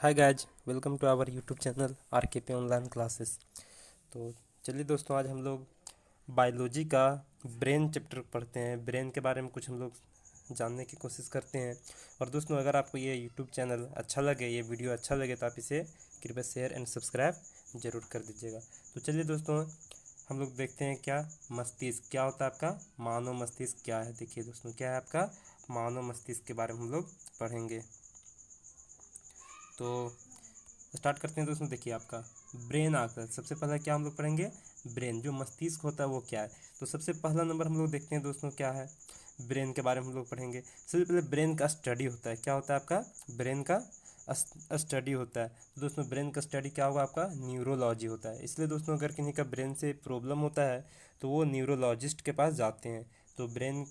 Hi guys, welcome to our YouTube channel RKP online classes. तो चलिए दोस्तों, आज हम लोग बायोलॉजी का ब्रेन चैप्टर पढ़ते हैं। ब्रेन के बारे में कुछ हम लोग जानने की कोशिश करते हैं। और दोस्तों, अगर आपको ये यूट्यूब चैनल अच्छा लगे, ये वीडियो अच्छा लगे, तो आप इसे कृपया शेयर एंड सब्सक्राइब ज़रूर कर दीजिएगा। तो चलिए दोस्तों, हम लोग देखते हैं क्या मस्तिष्क क्या होता है। आपका मानव मस्तिष्क क्या है। देखिए दोस्तों, क्या है आपका मानव मस्तिष्क के बारे में हम लोग पढ़ेंगे। तो स्टार्ट करते हैं दोस्तों। देखिए, आपका ब्रेन आकर सबसे पहला क्या हम लोग पढ़ेंगे, ब्रेन जो मस्तिष्क होता है वो क्या है। तो सबसे पहला नंबर हम लोग देखते हैं दोस्तों, क्या है ब्रेन के बारे में हम लोग पढ़ेंगे। सबसे पहले ब्रेन का स्टडी होता है। क्या होता है आपका ब्रेन का स्टडी होता है। तो दोस्तों, ब्रेन का स्टडी क्या होगा, आपका न्यूरोलॉजी होता है। इसलिए दोस्तों, अगर किसी का ब्रेन से प्रॉब्लम होता है तो वो न्यूरोलॉजिस्ट के पास जाते हैं। तो ब्रेन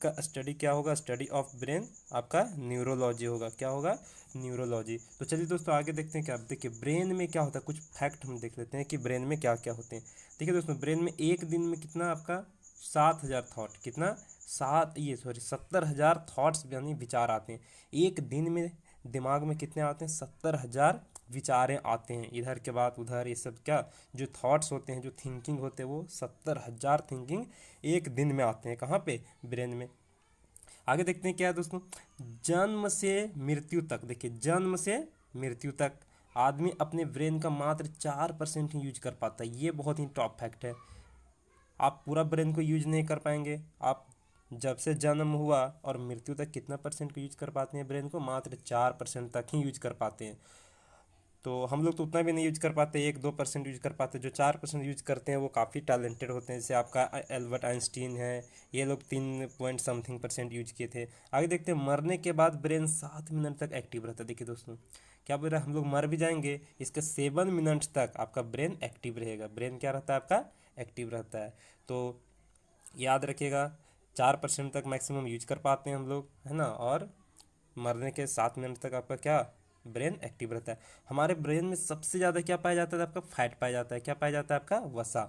का स्टडी क्या होगा, स्टडी ऑफ ब्रेन आपका न्यूरोलॉजी होगा। क्या होगा, न्यूरोलॉजी। तो चलिए दोस्तों, आगे देखते हैं। क्या देखिए, ब्रेन में क्या होता है, कुछ फैक्ट हम देख लेते हैं कि ब्रेन में क्या क्या होते हैं। देखिए दोस्तों, ब्रेन में एक दिन में कितना आपका 7,000 थॉट, कितना 70,000 थॉट्स यानी विचार आते हैं। एक दिन में दिमाग में कितने आते हैं, 70,000 विचारें आते हैं। इधर के बाद उधर, ये सब क्या जो थॉट्स होते हैं, जो थिंकिंग होते हैं, वो 70,000 थिंकिंग एक दिन में आते हैं। कहाँ पे, ब्रेन में। आगे देखते हैं क्या है दोस्तों, जन्म से मृत्यु तक। देखिए, जन्म से मृत्यु तक आदमी अपने ब्रेन का मात्र 4% ही यूज कर पाता है। ये बहुत ही टॉप फैक्ट है। आप पूरा ब्रेन को यूज नहीं कर पाएंगे। आप जब से जन्म हुआ और मृत्यु तक कितना परसेंट को यूज कर पाते हैं, ब्रेन को मात्र 4% तक ही यूज कर पाते हैं। तो हम लोग तो उतना भी नहीं यूज कर पाते, 1-2% यूज कर पाते। जो 4% यूज करते हैं वो काफ़ी टैलेंटेड होते हैं। जैसे आपका एल्बर्ट आइंस्टीन है, ये लोग 3 पॉइंट समथिंग % यूज किए थे। आगे देखते हैं, मरने के बाद ब्रेन 7 मिनट तक एक्टिव रहता है। देखिए दोस्तों, क्या बोल रहा है, हम लोग मर भी जाएंगे, इसके 7 मिनट तक आपका ब्रेन एक्टिव रहेगा। ब्रेन क्या रहता है आपका, एक्टिव रहता है। तो याद रखिएगा, 4% तक मैक्सिमम यूज कर पाते हैं हम लोग, है ना। और मरने के 7 मिनट तक आपका क्या ब्रेन एक्टिव रहता है। हमारे ब्रेन में सबसे ज़्यादा क्या पाया जाता है, आपका फैट पाया जाता है। क्या पाया जाता है, आपका वसा।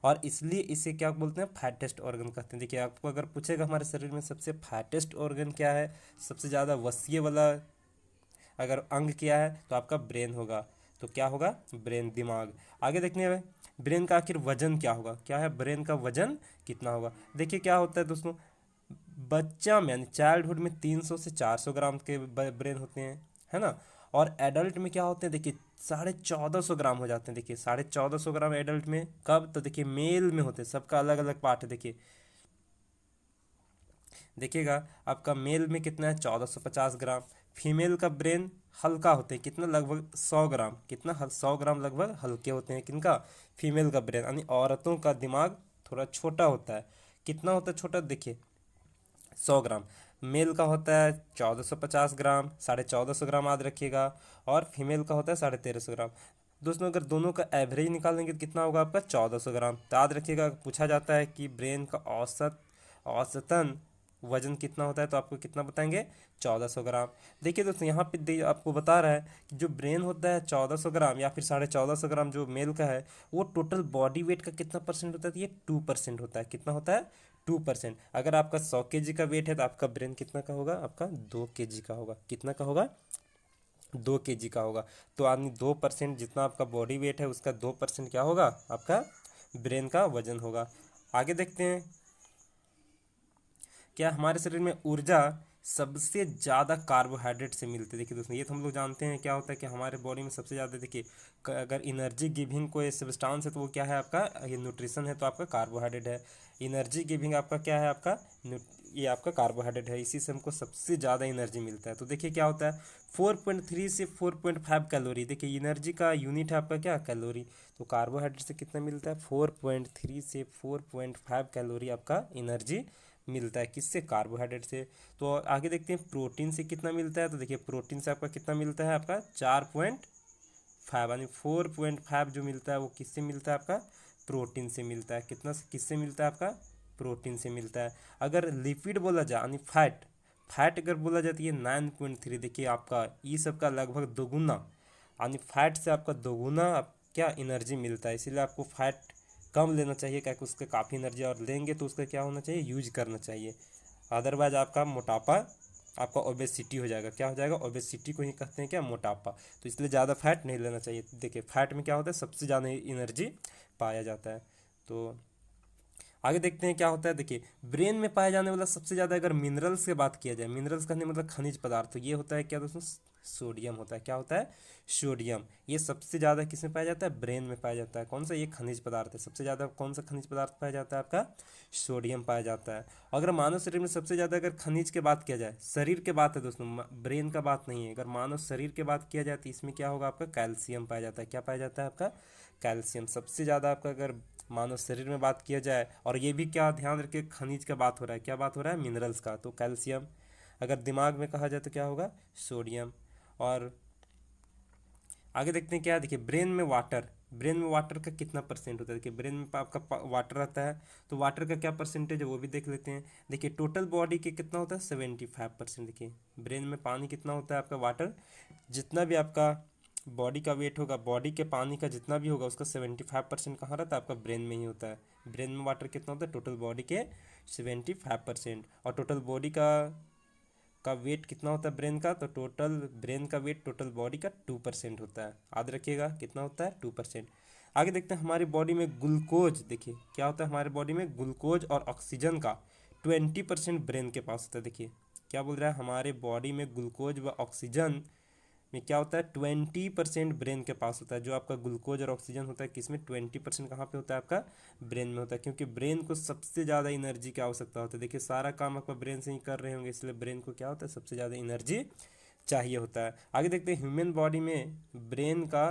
और इसलिए इसे क्या बोलते हैं, फैटेस्ट ऑर्गन कहते हैं। देखिए, आपको अगर पूछेगा हमारे शरीर में सबसे फैटेस्ट ऑर्गन क्या है, सबसे ज़्यादा वसीय वाला अगर अंग क्या है, तो आपका ब्रेन होगा। तो क्या होगा, ब्रेन, दिमाग। आगे देखने में ब्रेन का आखिर वजन क्या होगा, क्या है ब्रेन का वजन कितना होगा। देखिए क्या होता है दोस्तों, बच्चा में यानी चाइल्डहुड में 300 से 400 ग्राम के ब्रेन होते हैं, है ना। और एडल्ट में क्या होते हैं, देखिए 1450 ग्राम हो जाते हैं। देखिए 1450 ग्राम एडल्ट में, कब, तो देखिए मेल में होते हैं। सबका अलग अलग पार्ट है। देखिए देखिएगा, आपका मेल में कितना है, 1450 ग्राम। फीमेल का ब्रेन हल्का होते हैं, कितना, लगभग 100 ग्राम। कितना, 100 ग्राम लगभग हल्के होते हैं। किनका, फीमेल का ब्रेन। यानी औरतों का दिमाग थोड़ा छोटा होता है। कितना होता है छोटा, देखिए 100 ग्राम। मेल का होता है 1450 ग्राम, 1450 ग्राम याद रखिएगा। और फीमेल का होता है 1350 ग्राम। दोस्तों, अगर दोनों का एवरेज निकालेंगे तो कितना होगा आपका, 1400 ग्राम। तो याद रखिएगा, पूछा जाता है कि ब्रेन का औसतन वजन कितना होता है, तो आपको कितना बताएंगे, 1400 ग्राम। देखिए दोस्तों, यहाँ पे आपको बता रहा है कि जो ब्रेन होता है 1400 ग्राम या फिर 1450 ग्राम जो मेल का है, वो टोटल बॉडी वेट का कितना परसेंट होता है, तो ये 2% होता है। कितना होता है, 2%। अगर आपका 100 kg का वेट है तो आपका ब्रेन कितना का होगा, आपका 2 kg का होगा। कितना का होगा, 2 kg का होगा। तो यानी 2% जितना आपका बॉडी वेट है, उसका 2% क्या होगा, आपका ब्रेन का वजन होगा। आगे देखते हैं, क्या हमारे शरीर में ऊर्जा सबसे ज़्यादा कार्बोहाइड्रेट से मिलती है। देखिए दोस्तों, ये तो हम लोग जानते हैं क्या होता है कि हमारे बॉडी में सबसे ज़्यादा, देखिए अगर एनर्जी गिविंग कोई सब्सटेंस है तो वो क्या है आपका, ये न्यूट्रिशन है, तो आपका कार्बोहाइड्रेट है। एनर्जी गिविंग आपका क्या है, आपका ये आपका कार्बोहाइड्रेट है। इसी से हमको सबसे ज़्यादा एनर्जी मिलता है। तो देखिए क्या होता है, 4.3 से 4.5 कैलोरी। देखिए एनर्जी का यूनिट है आपका क्या, कैलोरी। तो कार्बोहाइड्रेट से कितना मिलता है, 4.3 से 4.5 कैलोरी आपका एनर्जी मिलता है। किससे, कार्बोहाइड्रेट से। तो आगे देखते हैं, प्रोटीन से कितना मिलता है। तो देखिए प्रोटीन से आपका कितना मिलता है, आपका 4.5, यानी 4.5 जो मिलता है वो किससे मिलता है, आपका प्रोटीन से मिलता है। कितना, किससे मिलता है, आपका प्रोटीन से मिलता है। अगर लिपिड बोला जाए यानी फैट, फैट अगर बोला जाए तो ये 9.3। देखिए आपका ये सबका लगभग दोगुना, यानी फैट से आपका दोगुना क्या एनर्जी मिलता है। इसीलिए आपको फैट कम लेना चाहिए, क्या कि उसका काफ़ी एनर्जी, और लेंगे तो उसका क्या होना चाहिए, यूज करना चाहिए। अदरवाइज आपका मोटापा आपका ओबेसिटी हो जाएगा। क्या हो जाएगा? ओबेसिटी को ही कहते हैं क्या? मोटापा। तो इसलिए ज़्यादा फैट नहीं लेना चाहिए। देखिए फैट में क्या होता है? सबसे ज़्यादा एनर्जी पाया जाता है। तो आगे देखते हैं क्या होता है। देखिए ब्रेन में पाया जाने वाला सबसे ज़्यादा, अगर मिनरल्स की बात किया जाए, मिनरल्स कहने मतलब खनिज पदार्थ, तो ये होता है क्या दोस्तों? सोडियम होता है। क्या होता है? सोडियम। ये सबसे ज़्यादा किस में पाया जाता है? ब्रेन में पाया जाता है। कौन सा? ये खनिज पदार्थ है। सबसे ज़्यादा कौन सा खनिज पदार्थ पाया जाता है? आपका सोडियम पाया जाता है। अगर मानव शरीर में सबसे ज़्यादा अगर खनिज की बात किया जाए, शरीर के बात है दोस्तों, ब्रेन का बात नहीं है, अगर मानव शरीर की बात किया जाए तो इसमें क्या होगा? आपका कैल्शियम पाया जाता है। क्या पाया जाता है? आपका कैल्शियम सबसे ज़्यादा आपका, अगर मानव शरीर में बात किया जाए। और ये भी क्या ध्यान रखिए, खनिज का बात हो रहा है, क्या बात हो रहा है? मिनरल्स का, तो कैल्शियम। अगर दिमाग में कहा जाए तो क्या होगा? सोडियम। और आगे देखते हैं क्या है। देखिए ब्रेन में वाटर, ब्रेन में वाटर का कितना परसेंट होता है? देखिए ब्रेन में आपका वाटर रहता है, तो वाटर का क्या परसेंटेज है वो भी देख लेते हैं। देखिए टोटल बॉडी के कितना होता है? 75%। देखिए ब्रेन में पानी कितना होता है आपका? वाटर, जितना भी आपका बॉडी का वेट होगा, बॉडी के पानी का जितना भी होगा, उसका 75% कहाँ रहता है? आपका ब्रेन में ही होता है। ब्रेन में वाटर कितना होता है? टोटल बॉडी के 75%। और टोटल बॉडी का वेट कितना होता है ब्रेन का? तो टोटल ब्रेन का वेट टोटल बॉडी का 2% होता है। याद रखिएगा कितना होता है? 2%। आगे देखते हैं हमारी बॉडी में ग्लूकोज। देखिए क्या होता है हमारे बॉडी में? ग्लूकोज और ऑक्सीजन का 20% ब्रेन के पास होता है। देखिए क्या बोल रहा है, हमारे बॉडी में ग्लूकोज व ऑक्सीजन में क्या होता है? 20% ब्रेन के पास होता है। जो आपका ग्लूकोज और ऑक्सीजन होता है किसमें? 20% कहाँ पे होता है? आपका ब्रेन में होता है। क्योंकि ब्रेन को सबसे ज़्यादा एनर्जी की आवश्यकता होती है। देखिए सारा काम आपका ब्रेन से ही कर रहे होंगे, इसलिए ब्रेन को क्या होता है? सबसे ज़्यादा एनर्जी चाहिए होता है। आगे देखते हैं ह्यूमन बॉडी में ब्रेन का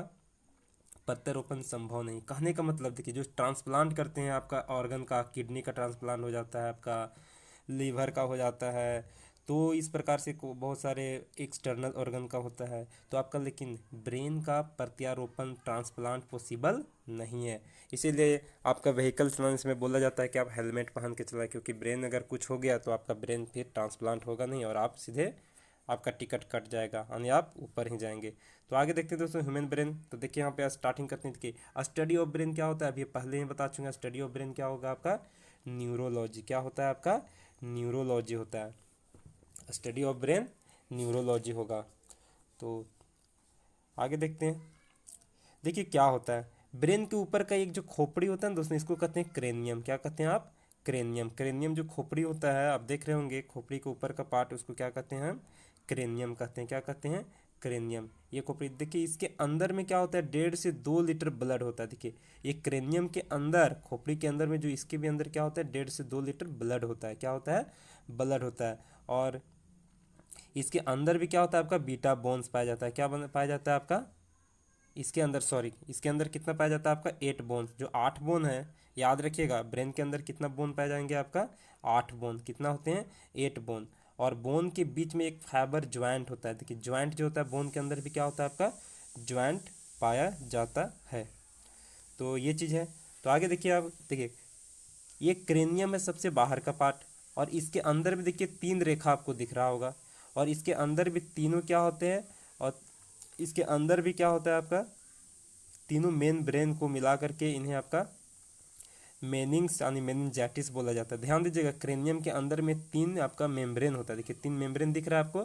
प्रत्यारोपण संभव नहीं। कहने का मतलब देखिए जो ट्रांसप्लांट करते हैं आपका ऑर्गन का, किडनी का ट्रांसप्लांट हो जाता है, आपका लीवर का हो जाता है, तो इस प्रकार से बहुत सारे एक्सटर्नल ऑर्गन का होता है, तो आपका लेकिन ब्रेन का प्रत्यारोपण ट्रांसप्लांट पॉसिबल नहीं है। इसीलिए आपका व्हीकल चलाने में बोला जाता है कि आप हेलमेट पहन के चलाएं, क्योंकि ब्रेन अगर कुछ हो गया तो आपका ब्रेन फिर ट्रांसप्लांट होगा नहीं और आप सीधे आपका टिकट कट जाएगा यानी आप ऊपर ही जाएंगे। तो आगे देखते हैं दोस्तों ह्यूमन ब्रेन। तो देखिए यहाँ पे स्टार्टिंग करते हैं कि स्टडी ऑफ ब्रेन क्या होता है, अभी पहले ही बता चुके हैं। स्टडी ऑफ ब्रेन क्या होगा? आपका न्यूरोलॉजी। क्या होता है? आपका न्यूरोलॉजी होता है। स्टडी ऑफ ब्रेन न्यूरोलॉजी होगा। तो आगे देखते हैं। देखिए क्या होता है, ब्रेन के ऊपर का एक जो खोपड़ी होता है ना दोस्तों, इसको कहते हैं क्रेनियम। क्या कहते हैं आप? क्रेनियम। क्रेनियम जो खोपड़ी होता है, आप देख रहे होंगे खोपड़ी के ऊपर का पार्ट, उसको क्या कहते हैं हम? क्रेनियम कहते हैं। क्या कहते हैं? क्रेनियम। ये खोपड़ी देखिए, इसके अंदर में क्या होता है? 1.5 से 2 लीटर ब्लड होता है। देखिए ये क्रेनियम के अंदर, खोपड़ी के अंदर में जो इसके भी अंदर क्या होता है? 1.5 से 2 लीटर ब्लड होता है। क्या होता है? ब्लड होता है। और इसके अंदर भी क्या होता है? आपका बीटा बोन्स पाया जाता है। क्या पाया जाता है आपका? इसके अंदर, सॉरी, इसके अंदर कितना पाया जाता है? आपका 8 बोन्स। जो 8 बोन है, याद रखिएगा ब्रेन के अंदर कितना बोन पाए जाएंगे? आपका 8 बोन। कितना होते हैं? 8 बोन। और बोन के बीच में एक फाइबर ज्वाइंट होता है। देखिए ज्वाइंट जो होता है बोन के अंदर भी क्या होता है? आपका ज्वाइंट पाया जाता है। तो ये चीज़ है। तो आगे देखिए, आप देखिए ये क्रेनियम है सबसे बाहर का पार्ट, और इसके अंदर भी देखिए 3 रेखा आपको दिख रहा होगा, और इसके अंदर भी तीनों क्या होते हैं? और इसके अंदर भी क्या होता है? आपका तीनों मेन ब्रेन को मिला करके इन्हें आपका मेनिंग्स यानी मेनिंजाइटिस बोला जाता है। ध्यान दीजिएगा क्रेनियम के अंदर में 3 आपका मेम्ब्रेन होता है। देखिए 3 मेम्ब्रेन दिख रहा है आपको?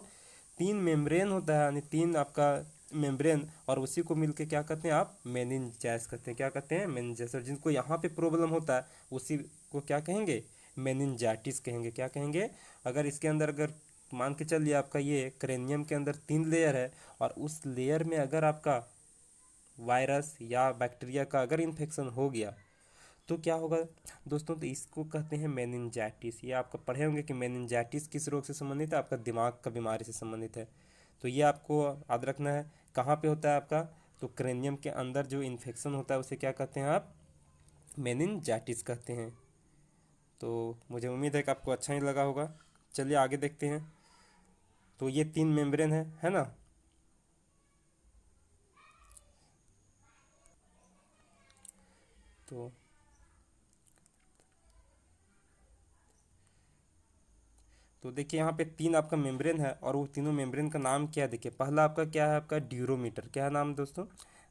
3 मेम्ब्रेन होता है, यानी 3 आपका मेम्ब्रेन, और उसी को मिलके क्या कहते हैं आप? मेनिंजाइस कहते हैं। क्या कहते हैं? मेनिंजाइस। और जिनको यहाँ पे प्रॉब्लम होता है उसी को क्या कहेंगे? मेनिंजाइटिस कहेंगे। क्या कहेंगे? अगर इसके अंदर, अगर मान के चलिए आपका ये क्रेनियम के अंदर 3 लेयर है, और उस लेयर में अगर आपका वायरस या बैक्टीरिया का अगर इन्फेक्शन हो गया तो क्या होगा दोस्तों? तो इसको कहते हैं मेनिंजाइटिस। ये आपका पढ़े होंगे कि मेनिंजाइटिस किस रोग से संबंधित है? आपका दिमाग का बीमारी से संबंधित है। तो ये आपको याद रखना है। कहाँ पे होता है आपका? तो क्रेनियम के अंदर जो इन्फेक्शन होता है उसे क्या कहते हैं आप? मेनिंजाइटिस कहते हैं। तो मुझे उम्मीद है कि आपको अच्छा ही लगा होगा। चलिए आगे देखते हैं। तो ये 3 मेम्ब्रेन है ना? तो देखिए यहाँ पे 3 आपका मेम्ब्रेन है, और वो तीनों मेम्ब्रेन का नाम क्या है? देखिए पहला आपका क्या है? आपका ड्यूरोमीटर। क्या है नाम दोस्तों?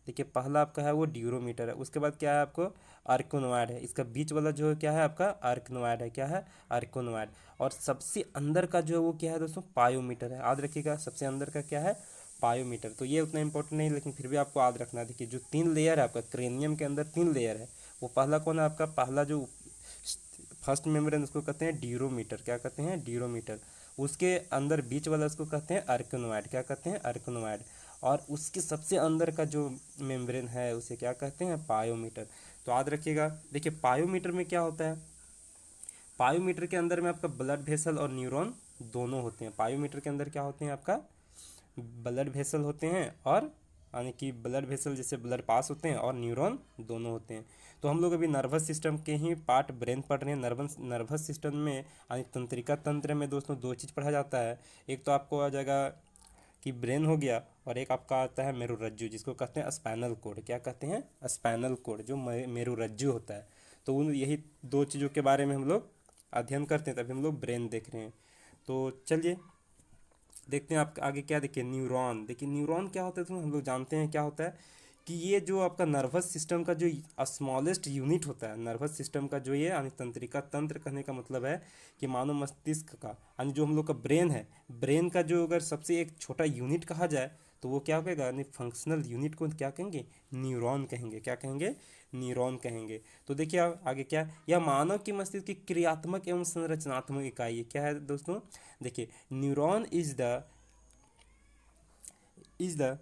देखिए पहला आपका है वो ड्यूरोमीटर है, उसके बाद क्या है आपको आर्कोनॉइड है, इसका बीच वाला जो है क्या है आपका आर्कोनॉइड है, क्या है आर्कोनॉइड। और सबसे अंदर का जो है वो क्या है दोस्तों पायोमीटर है, याद रखिएगा सबसे अंदर का क्या है पायोमीटर। तो ये उतना इंपॉर्टेंट नहीं लेकिन फिर भी आपको याद रखना है। देखिए जो तीन लेयर है आपका क्रेनियम के अंदर तीन लेयर है, वो पहला कौन है आपका, पहला जो फर्स्ट मेम्ब्रेन उसको कहते हैं ड्यूरोमीटर, क्या कहते हैं ड्यूरोमीटर। उसके अंदर बीच वाला उसको कहते हैं आर्कोनॉइड, क्या कहते हैं आर्कोनॉइड। और उसके सबसे अंदर का जो मेम्ब्रेन है उसे क्या कहते हैं पायोमीटर। तो याद रखिएगा। देखिए पायोमीटर में क्या होता है, पायोमीटर के अंदर में आपका ब्लड वेसल और न्यूरॉन दोनों होते हैं। पायोमीटर के अंदर क्या होते हैं आपका ब्लड वेसल होते हैं, और यानी कि ब्लड वेसल जैसे ब्लड पास होते हैं, और न्यूरॉन दोनों होते हैं। तो हम लोग अभी नर्वस सिस्टम के ही पार्ट ब्रेन पढ़ रहे हैं। नर्वस सिस्टम में यानी तंत्रिका तंत्र में दोस्तों दो चीज़ पढ़ा जाता है। एक तो आपको आ जाएगा कि ब्रेन हो गया, और एक आपका आता है मेरुरज्जु, जिसको कहते हैं स्पाइनल कोड, क्या कहते हैं स्पाइनल कोड, जो मेरुरज्जु होता है। तो उन यही दो चीज़ों के बारे में हम लोग अध्ययन करते हैं, तभी हम लोग ब्रेन देख रहे हैं। तो चलिए देखते हैं आप आगे क्या। देखिए न्यूरॉन, देखिए न्यूरॉन क्या होता है तो हम लोग जानते हैं क्या होता है कि ये जो आपका नर्वस सिस्टम का जो स्मॉलेस्ट यूनिट होता है, नर्वस सिस्टम का जो ये यानी तंत्रिका तंत्र कहने का मतलब है कि मानव मस्तिष्क का यानी जो हम लोग का ब्रेन है, ब्रेन का जो अगर सबसे एक छोटा यूनिट कहा जाए तो वो क्या कहेगा, यानी फंक्शनल यूनिट को क्या कहेंगे न्यूरॉन कहेंगे, क्या कहेंगे न्यूरॉन कहेंगे। तो देखिए आप आगे क्या, यह मानव की मस्तिष्क की क्रियात्मक एवं संरचनात्मक इकाई है, क्या है दोस्तों। देखिए neuron is the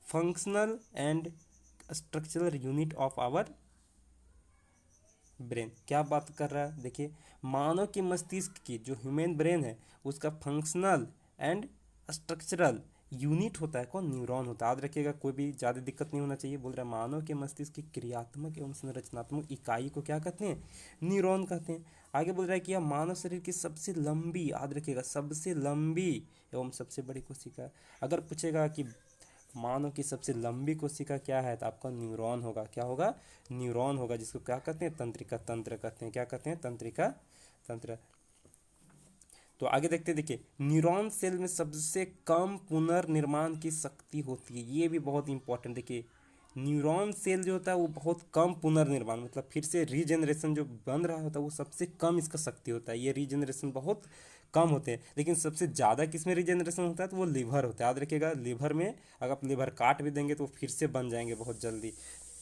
functional and structural unit of our brain. क्या बात कर रहा है, देखिए मानव के मस्तिष्क की जो ह्यूमन ब्रेन है उसका फंक्शनल एंड स्ट्रक्चरल यूनिट होता है कौन, न्यूरॉन होता है। याद रखिएगा, कोई भी ज़्यादा दिक्कत नहीं होना चाहिए। बोल रहा है मानव के मस्तिष्क की क्रियात्मक एवं संरचनात्मक इकाई को क्या कहते हैं, न्यूरॉन कहते हैं। आगे बोल रहा है कि यह मानव शरीर की सबसे लंबी, याद रखिएगा सबसे लंबी एवं सबसे बड़ी कोशिका है। अगर पूछेगा कि मानव की सबसे लंबी कोशिका क्या है तो आपका न्यूरॉन होगा, क्या होगा न्यूरॉन होगा, जिसको क्या कहते हैं तंत्रिका तंत्र कहते हैं, क्या कहते हैं तंत्रिका तंत्र। तो आगे देखते हैं। देखिए न्यूरॉन सेल में सबसे कम पुनर्निर्माण की शक्ति होती है, ये भी बहुत इंपॉर्टेंट। देखिए न्यूरॉन सेल जो होता है वो बहुत कम पुनर्निर्माण मतलब फिर से रीजनरेशन जो बन रहा होता है वो सबसे कम इसका शक्ति होता है, ये रीजनरेशन बहुत कम होते हैं। लेकिन सबसे ज़्यादा किस में रीजनरेशन होता है तो वो लीवर होता है। याद रखिएगा लीवर में अगर आप लीवर काट भी देंगे तो वो फिर से बन जाएंगे बहुत जल्दी।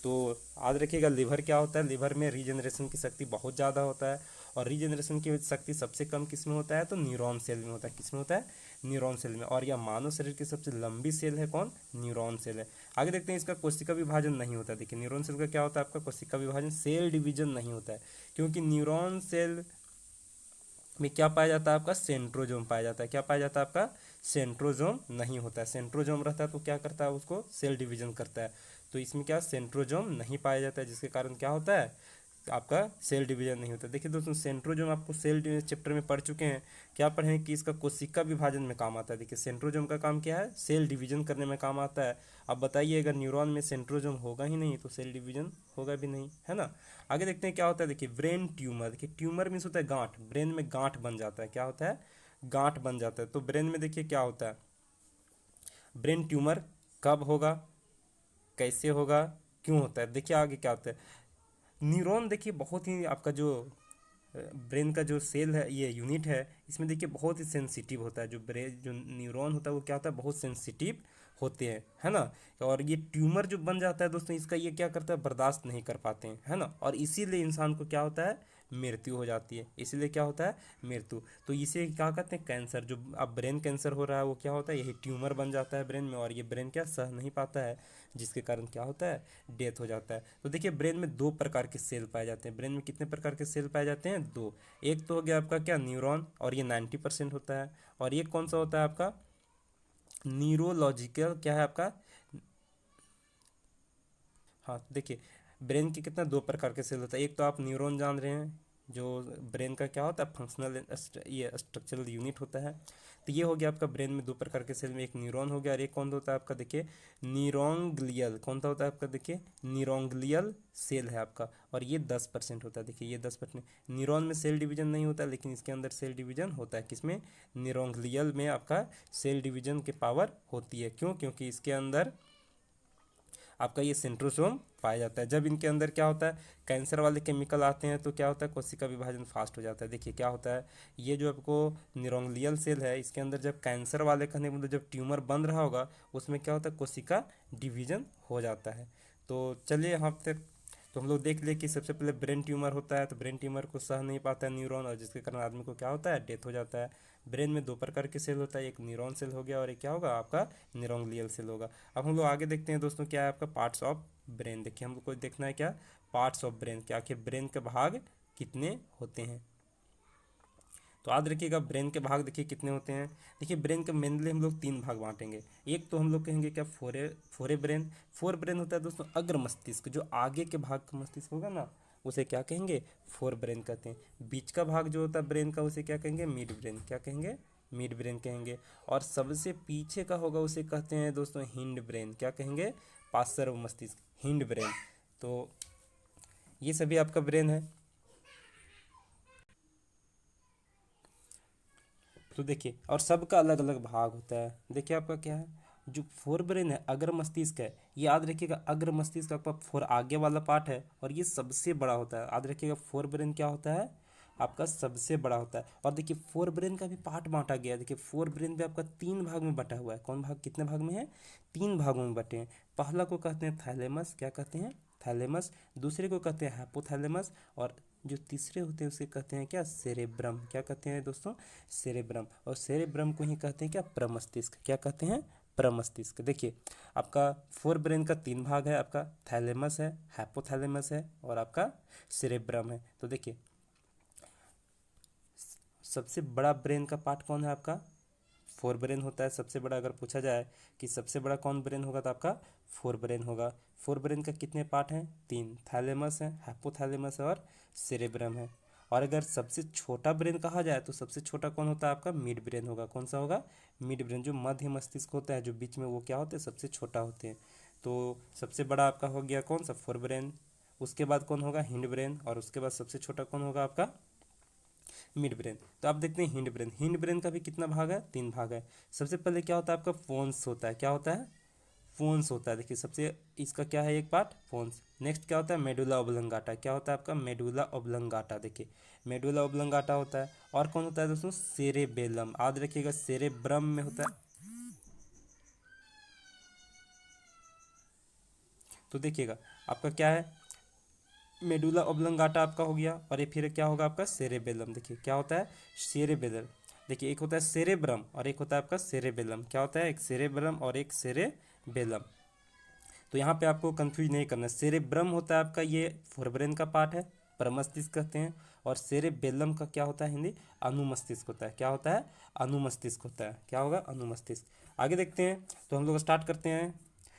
तो याद रखिएगा लीवर क्या होता है, लीवर में रीजनरेशन की शक्ति बहुत ज़्यादा होता है, और रीजनरेशन की शक्ति सबसे कम किस में होता है तो न्यूरॉन सेल में होता है, किस में होता है न्यूरॉन सेल में। और यह मानव शरीर की सबसे लंबी सेल है कौन, न्यूरॉन सेल है। आगे देखते हैं इसका कोशिका विभाजन नहीं होता है। देखिए न्यूरॉन सेल का क्या होता है आपका कोशिका विभाजन, सेल डिवीजन नहीं होता है, क्योंकि न्यूरॉन सेल में क्या पाया जाता है आपका सेंट्रोजोम पाया जाता है, क्या पाया जाता है आपका सेंट्रोजोम नहीं होता है। सेंट्रोजोम रहता है तो क्या करता है उसको सेल डिवीजन करता है, तो इसमें क्या सेंट्रोजोम नहीं पाया जाता है, जिसके कारण क्या होता है आपका सेल डिवीजन नहीं होता। देखिए दोस्तों सेंट्रोजोम आपको सेल चैप्टर में पढ़ चुके हैं, क्या पढ़े हैं कि इसका कोशिका विभाजन में काम आता है। देखिए सेंट्रोजोम का काम क्या है, सेल डिवीजन करने में काम आता है। अब बताइए अगर न्यूरॉन में सेंट्रोजोम होगा ही नहीं तो सेल डिवीजन होगा भी नहीं, है ना। आगे देखते हैं क्या होता है। देखिए ब्रेन ट्यूमर, देखिए ट्यूमर मीन्स होता है गांठ, ब्रेन में गांठ बन जाता है, क्या होता है गांठ बन जाता है। तो ब्रेन में देखिए क्या होता है, ब्रेन ट्यूमर कब होगा, कैसे होगा, क्यों होता है। देखिए आगे क्या होता है। न्यूरॉन देखिए बहुत ही आपका जो ब्रेन का जो सेल है ये यूनिट है, इसमें देखिए बहुत ही सेंसिटिव होता है। जो ब्रेन जो न्यूरॉन होता है वो क्या होता है बहुत सेंसिटिव होते हैं, है ना। और ये ट्यूमर जो बन जाता है दोस्तों इसका ये क्या करता है बर्दाश्त नहीं कर पाते हैं, है ना, और इसीलिए इंसान को क्या होता है मृत्यु हो जाती है, इसीलिए क्या होता है मृत्यु। तो इसे क्या कहते हैं कैंसर, जो अब ब्रेन कैंसर हो रहा है वो क्या होता है यही ट्यूमर बन जाता है ब्रेन में, और ये ब्रेन क्या सह नहीं पाता है, जिसके कारण क्या होता है डेथ हो जाता है। तो देखिए ब्रेन में दो प्रकार के सेल पाए जाते हैं, ब्रेन में कितने प्रकार के सेल पाए जाते हैं दो। एक तो हो गया आपका क्या न्यूरॉन, और ये 90% होता है, और ये कौन सा होता है आपका न्यूरोलॉजिकल, क्या है आपका। हाँ देखिए ब्रेन के कितना दो प्रकार के सेल होता है, एक तो आप न्यूरॉन जान रहे हैं जो ब्रेन का क्या होता है फंक्शनल ये स्ट्रक्चरल यूनिट होता है। तो ये हो गया आपका ब्रेन में दो प्रकार के सेल में, एक न्यूरॉन हो गया और एक कौन सा होता है आपका देखिए न्यूरोंग्लियल, कौन सा होता है आपका देखिए न्यूरोंग्लियल सेल है आपका, और ये 10% होता है। देखिए ये 10%, न्यूरॉन में सेल डिवीजन नहीं होता लेकिन इसके अंदर सेल डिवीजन होता है, किसमें न्यूरोंग्लियल में आपका सेल डिवीजन की पावर होती है। क्यों, क्योंकि इसके अंदर आपका ये सेंट्रोसोम पाया जाता है। जब इनके अंदर क्या होता है, कैंसर वाले केमिकल आते हैं तो क्या होता है, कोशिका विभाजन फास्ट हो जाता है। देखिए क्या होता है, ये जो आपको न्यूरोंग्लियल सेल है, इसके अंदर जब कैंसर वाले कहने का मतलब जब ट्यूमर बन रहा होगा, उसमें क्या होता है, कोशिका डिवीजन हो जाता है। तो चलिए यहाँ तक तो हम लोग देख लिए कि सबसे पहले ब्रेन ट्यूमर होता है, तो ब्रेन ट्यूमर को सह नहीं पाता है न्यूरॉन, और जिसके कारण आदमी को क्या होता है, डेथ हो जाता है। ब्रेन में दो प्रकार के सेल होता है, एक न्यूरॉन सेल हो गया और एक क्या होगा आपका न्यूरोंग्लियल सेल होगा। अब हम लोग आगे देखते हैं दोस्तों, क्या है आपका पार्ट्स ऑफ ब्रेन। देखिए हम लोग को देखना है क्या, पार्ट्स ऑफ ब्रेन, क्या आखिर ब्रेन के भाग कितने होते हैं। तो याद रखिएगा ब्रेन के भाग देखिए कितने होते हैं। देखिए ब्रेन के मेनली हम लोग तीन भाग बांटेंगे। एक तो हम लोग कहेंगे क्या, फोरे फोरे ब्रेन। फोर ब्रेन होता है दोस्तों अग्र मस्तिष्क, जो आगे के भाग का मस्तिष्क होगा ना, उसे क्या कहेंगे, फोर ब्रेन कहते हैं। बीच का भाग जो होता है ब्रेन का, उसे क्या कहेंगे, मिड ब्रेन। क्या कहेंगे, मिड ब्रेन कहेंगे। और सबसे पीछे का होगा उसे कहते हैं दोस्तों हिंड ब्रेन। क्या कहेंगे, पार्श्व मस्तिष्क, हिंड ब्रेन। तो ये सभी आपका ब्रेन है। तो देखिए और सबका अलग अलग भाग होता है। देखिए आपका क्या है, जो फोर ब्रेन है, अग्र मस्तिष्क है, ये याद रखिएगा अग्र मस्तिष्क आपका फोर आगे वाला पार्ट है और ये सबसे बड़ा होता है। याद रखिएगा फोर ब्रेन क्या होता है, आपका सबसे बड़ा होता है। और देखिए फोर ब्रेन का भी पार्ट बांटा गया है। देखिए फोर ब्रेन भी आपका तीन भाग में बटा हुआ है। कौन भाग, कितने भाग में है, तीन भागों में बटे हैं। पहला को कहते हैं थैलेमस, क्या कहते हैं, थैलेमस। दूसरे को कहते हैं हाइपोथैलेमस। और जो तीसरे होते हैं उसे कहते हैं क्या, सेरेब्रम। क्या कहते हैं दोस्तों, सेरेब्रम। और सेरेब्रम को ही कहते हैं क्या, प्रमस्तिष्क। क्या कहते हैं, प्रमस्तिष्क। देखिए आपका फोर ब्रेन का तीन भाग है, आपका थैलेमस है, हाइपोथैलेमस है और आपका सेरेब्रम है। तो देखिए सबसे बड़ा ब्रेन का पार्ट कौन है आपका, फोर ब्रेन होता है सबसे बड़ा। अगर पूछा जाए कि सबसे बड़ा कौन ब्रेन होगा, तो आपका फोर ब्रेन होगा। फोर ब्रेन का कितने पार्ट हैं, तीन, थैलेमस है, हाइपोथैलेमस है और सेरेब्रम है। और अगर सबसे छोटा ब्रेन कहा जाए तो सबसे छोटा कौन होता है आपका, मिड ब्रेन होगा। कौन सा होगा, मिड ब्रेन। जो मध्य मस्तिष्क होता है, जो बीच में, वो क्या होते हैं, सबसे छोटा होते हैं। तो सबसे बड़ा आपका हो गया कौन सा, फोर ब्रेन। उसके बाद कौन होगा, हिंड ब्रेन। और उसके बाद सबसे छोटा कौन होगा आपका, मिड ब्रेन। तो आप देखते हैं हिंड ब्रेन, हिंड ब्रेन का भी कितना भाग है, तीन भाग है। सबसे पहले क्या होता है आपका, फोन्स होता है। क्या होता है, फोन्स होता है। देखिए सबसे इसका क्या है, एक पार्ट फोन्स। नेक्स्ट क्या होता है, मेडुला ओब्लंगाटा। क्या होता है आपका, मेडुला ओब्लंगाटा। देखिए मेडुला ओब्लंगाटा होता है। और कौन होता है दोस्तों, सेरेबेलम। याद रखिएगा सेरेब्रम में होता है। तो देखिएगा आपका क्या है, मेडुला ओब्लंगाटा आपका हो गया। और ये फिर क्या होगा आपका, सेरेबेलम। देखिए क्या होता है, सेरेबेलम। देखिए एक होता है सेरेब्रम और एक होता है आपका सेरेबेलम। क्या होता है, एक सेरेब्रम और एक सेरेबेलम। तो यहाँ पे आपको कंफ्यूज नहीं करना है। सेरेब्रम होता है आपका ये फोरब्रेन का पार्ट है, प्रमस्तिष्क कहते हैं। और सेरेबेलम का क्या होता है, हिंदी अनुमस्तिष्क होता है। क्या होता है, अनुमस्तिष्क होता है। क्या होगा, अनुमस्तिष्क। आगे देखते हैं, तो हम लोग स्टार्ट करते हैं।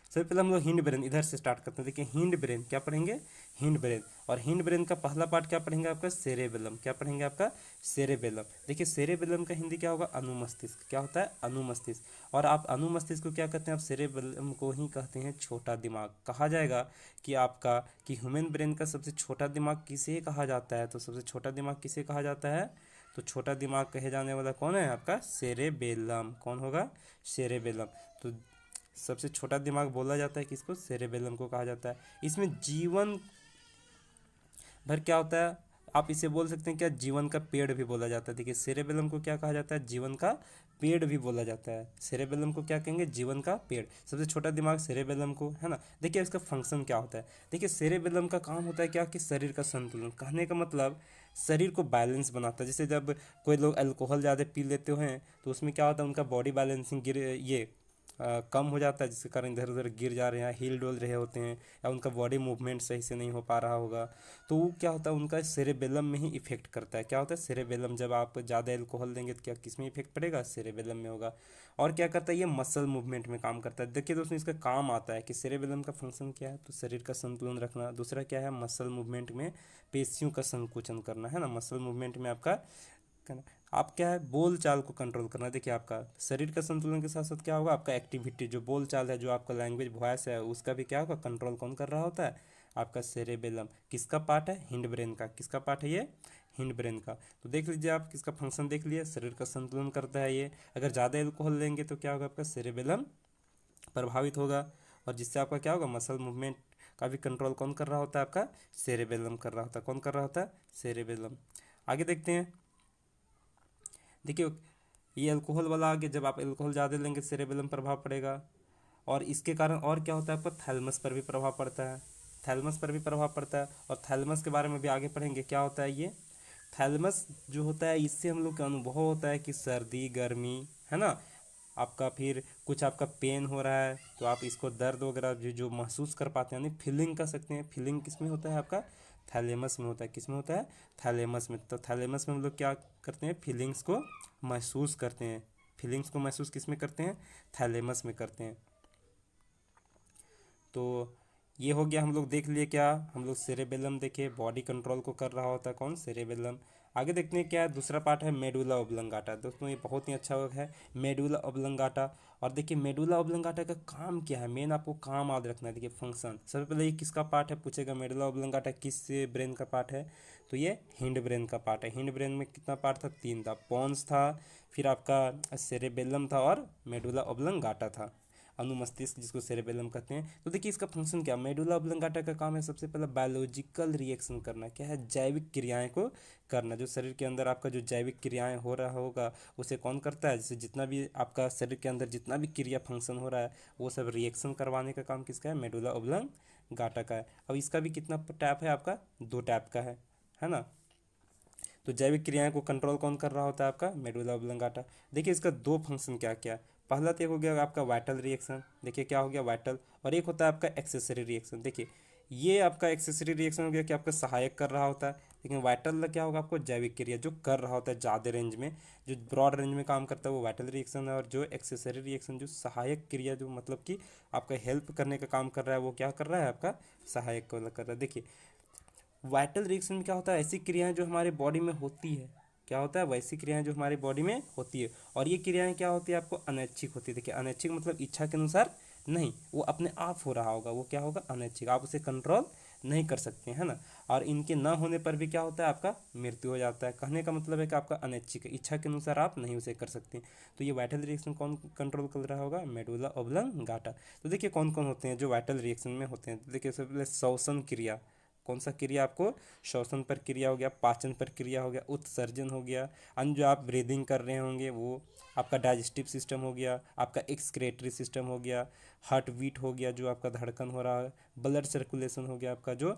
सबसे पहले हम लोग हिंड ब्रेन इधर से स्टार्ट करते हैं। देखिए हिंड ब्रेन क्या पढ़ेंगे, हिंड ब्रेन। और हिंड ब्रेन का पहला पार्ट क्या पढ़ेंगे आपका, सेरेबेलम। क्या पढ़ेंगे आपका, सेरेबेलम। देखिए सेरेबेलम का हिंदी क्या होगा, अनुमस्तिष्क। क्या होता है, अनुमस्तिष्क। और आप अनुमस्तिष्क को क्या कहते हैं, आप सेरेबेलम को ही कहते हैं छोटा दिमाग। कहा जाएगा कि आपका, कि ह्यूमन ब्रेन का सबसे छोटा दिमाग किसे कहा जाता है, तो सबसे छोटा दिमाग किसे कहा जाता है, तो छोटा दिमाग कहे जाने वाला कौन है आपका, सेरेबेलम। कौन होगा, सेरेबेलम। तो सबसे छोटा दिमाग बोला जाता है किसको, सेरेबेलम को कहा जाता है। इसमें जीवन भर क्या होता है, आप इसे बोल सकते हैं क्या, जीवन का पेड़ भी बोला जाता है। देखिए सेरेबेलम को क्या कहा जाता है, जीवन का पेड़ भी बोला जाता है। सेरेबेलम को क्या कहेंगे, जीवन का पेड़। सबसे छोटा दिमाग सेरेबेलम को, है ना। देखिए इसका फंक्शन क्या होता है। देखिए सेरेबेलम का काम होता है क्या, कि शरीर का संतुलन। कहने का मतलब शरीर को बैलेंस बनाता है। जैसे जब कोई लोग अल्कोहल ज़्यादा पी लेते हैं तो उसमें क्या होता है, उनका बॉडी बैलेंसिंग गिर ये कम हो जाता है, जिसके कारण इधर उधर गिर जा रहे हैं, हिल डोल रहे होते हैं, या उनका बॉडी मूवमेंट सही से नहीं हो पा रहा होगा। तो वो क्या होता है, उनका सेरेबेलम में ही इफेक्ट करता है। क्या होता है, सेरेबेलम। जब आप ज़्यादा एल्कोहल देंगे तो क्या किस में इफेक्ट पड़ेगा, सेरेबेलम में होगा। और क्या करता है, ये मसल मूवमेंट में काम करता है। देखिए दोस्तों इसका काम आता है कि सेरेबेलम का फंक्शन क्या है, तो शरीर का संतुलन रखना। दूसरा क्या है, मसल मूवमेंट में पेशियों का संकुचन करना, है ना। मसल मूवमेंट में आपका करना, आप क्या है, बोल चाल को कंट्रोल करना। देखिए आपका शरीर का संतुलन के साथ साथ क्या होगा, आपका एक्टिविटी, जो बोल चाल है, जो आपका लैंग्वेज वॉइस है, उसका भी क्या होगा, कंट्रोल कौन कर रहा होता है, आपका सेरेबेलम। किसका पार्ट है, हिंड ब्रेन का। किसका पार्ट है ये, हिंड ब्रेन का। तो देख लीजिए आप, किसका फंक्शन देख लिए, शरीर का संतुलन करता है ये। अगर ज़्यादा एल्कोहल लेंगे तो क्या होगा, आपका सेरेबेलम प्रभावित होगा। और जिससे आपका क्या होगा, मसल मूवमेंट का भी कंट्रोल कौन कर रहा होता है, आपका सेरेबेलम कर रहा होता है। कौन कर रहा होता है, सेरेबेलम। आगे देखते हैं, देखिए ये अल्कोहल वाला आगे, जब आप अल्कोहल ज़्यादा लेंगे सेरेबेलम प्रभाव पड़ेगा, और इसके कारण और क्या होता है, आपको थैलमस पर भी प्रभाव पड़ता है। थैलमस पर भी प्रभाव पड़ता है, और थैलमस के बारे में भी आगे पढ़ेंगे क्या होता है ये। थैलमस जो होता है, इससे हम लोग का अनुभव होता है कि सर्दी गर्मी, है ना, आपका फिर कुछ आपका पेन हो रहा है तो आप इसको दर्द वगैरह जो जो महसूस कर पाते हैं, यानी फीलिंग कर सकते हैं। फीलिंग किस में होता है, आपका थैलेमस में होता है। किस में होता है, थैलेमस में। तो थैलेमस में हम लोग क्या करते हैं, फीलिंग्स को महसूस करते हैं। फीलिंग्स को महसूस किस में करते हैं, थैलेमस में करते हैं। तो ये हो गया, हम लोग देख लिए क्या, हम लोग सेरेबेलम देखे, बॉडी कंट्रोल को कर रहा होता है कौन, सेरेबेलम। आगे देखते हैं क्या है, दूसरा पार्ट है मेडुला ओब्लंगाटा। दोस्तों ये बहुत ही अच्छा है, मेडुला ओब्लंगाटा। और देखिए मेडुला ओब्लंगाटा का काम क्या है, मेन आपको काम याद रखना है। देखिए फंक्शन, सबसे पहले ये किसका पार्ट है पूछेगा, मेडुला ओब्लंगाटा किस ब्रेन का पार्ट है, तो ये हिंड ब्रेन का पार्ट है। हिंड ब्रेन में कितना पार्ट था, 3 था, पॉन्स था, फिर आपका सेरेबेलम था, और मेडुला ओब्लंगाटा था, अनुमस्तिष्क जिसको सेरेबेलम कहते हैं। तो देखिए इसका फंक्शन क्या, मेडुला ऑब्लंगाटा का काम है सबसे पहले बायोलॉजिकल रिएक्शन करना। क्या है, जैविक क्रियाएं को करना। जो शरीर के अंदर आपका जो जैविक क्रियाएं हो रहा होगा उसे कौन करता है, जैसे जितना भी आपका शरीर के अंदर जितना भी क्रिया फंक्शन हो रहा है वो सब रिएक्शन करवाने का काम किसका है, मेडुला ऑब्लंगाटा का है। अब इसका भी कितना टैप है, आपका 2 टैप का है ना। तो जैविक क्रियाएं को कंट्रोल कौन कर रहा होता है, आपका मेडुला ऑब्लंगाटा। देखिए इसका 2 फंक्शन क्या क्या है। पहला तो एक हो गया आपका वाइटल रिएक्शन, देखिए क्या हो गया वाइटल, और एक होता है आपका एक्सेसरी रिएक्शन। देखिए ये आपका एक्सेसरी रिएक्शन हो गया कि आपका सहायक कर रहा होता है, लेकिन वाइटल क्या होगा, आपको जैविक क्रिया जो कर रहा होता है ज़्यादा रेंज में, जो ब्रॉड रेंज में काम करता है वो वाइटल रिएक्शन है। और जो एक्सेसरी रिएक्शन जो सहायक क्रिया जो मतलब कि आपका हेल्प करने का काम कर रहा है, वो क्या कर रहा है, आपका सहायक कर रहा है। देखिए वाइटल रिएक्शन में क्या होता है, ऐसी क्रियाएं जो हमारे बॉडी में होती है, क्या होता है, वैसी क्रियाएं जो हमारी बॉडी में होती है। और ये क्रियाएं क्या होती है, आपको अनैच्छिक होती है। देखिए अनैच्छिक मतलब इच्छा के अनुसार नहीं, वो अपने आप हो रहा होगा, वो क्या होगा, अनैच्छिक, आप उसे कंट्रोल नहीं कर सकते, है ना। और इनके ना होने पर भी क्या होता है, आपका मृत्यु हो जाता है। कहने का मतलब है कि आपका अनैच्छिक है, इच्छा के अनुसार आप नहीं उसे कर सकते। तो ये वाइटल रिएक्शन कौन कंट्रोल कर रहा होगा, मेडुला ऑब्लंगाटा। तो देखिए कौन कौन होते हैं जो वाइटल रिएक्शन में होते हैं। तो देखिए सबसे पहले श्वसन क्रिया, कौन सा क्रिया, आपको श्वसन प्रक्रिया हो गया, पाचन प्रक्रिया हो गया, उत्सर्जन हो गया, अन्य जो आप ब्रीदिंग कर रहे होंगे वो, आपका डाइजेस्टिव सिस्टम हो गया, आपका एक्सक्रेटरी सिस्टम हो गया, हार्ट बीट हो गया जो आपका धड़कन हो रहा है, ब्लड सर्कुलेशन हो गया, आपका जो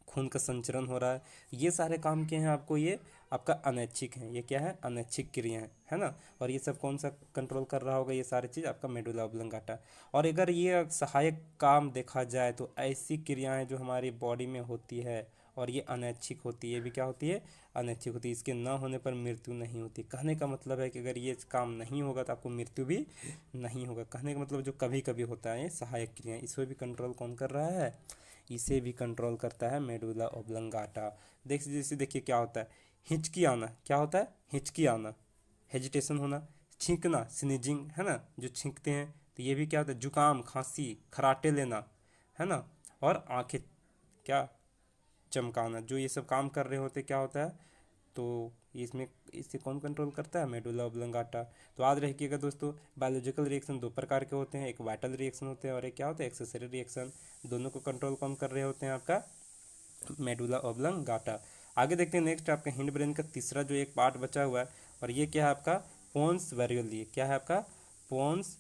खून का संचरण हो रहा है, ये सारे काम के हैं आपको, ये आपका अनैच्छिक है। ये क्या है, अनैच्छिक क्रिया है ना। और ये सब कौन सा कंट्रोल कर रहा होगा, ये सारी चीज़ आपका मेडुला ऑब्लंगाटा। और अगर ये सहायक काम देखा जाए तो ऐसी क्रियाएं जो हमारी बॉडी में होती है और ये अनैच्छिक होती है, ये भी क्या होती है, अनैच्छिक होती है। इसके ना होने पर मृत्यु नहीं होती। कहने का मतलब है कि अगर ये काम नहीं होगा तो आपको मृत्यु भी नहीं होगा। कहने का मतलब जो कभी कभी होता है ये सहायक क्रिया, इसमें भी कंट्रोल कौन कर रहा है, इसे भी कंट्रोल करता है मेडुला ऑब्लंगाटा। जैसे देखिए क्या होता है, हिचकी आना, क्या होता है, हिचकी आना, हेजिटेशन होना, छींकना, स्नीजिंग, है ना, जो छींकते हैं। तो ये भी क्या होता है, जुकाम, खांसी, खराटे लेना, है ना, और आंखें क्या चमकाना, जो ये सब काम कर रहे होते क्या होता है, तो इसमें इसे कौन कंट्रोल करता है, मेडुला ऑब्लंगाटा। तो याद रखिएगा दोस्तों, बायोलॉजिकल रिएक्शन 2 प्रकार के होते हैं, एक वाइटल रिएक्शन होते हैं और एक क्या होता है, एक्सेसरी रिएक्शन। दोनों को कंट्रोल कौन कर रहे होते हैं, आपका मेडुला ऑब्लंगाटा। आगे देखते हैं नेक्स्ट आपका हिंड ब्रेन का तीसरा जो एक पार्ट बचा हुआ है, और ये क्या है, आपका पोन्स वेरियोली। क्या है आपका, पोन्स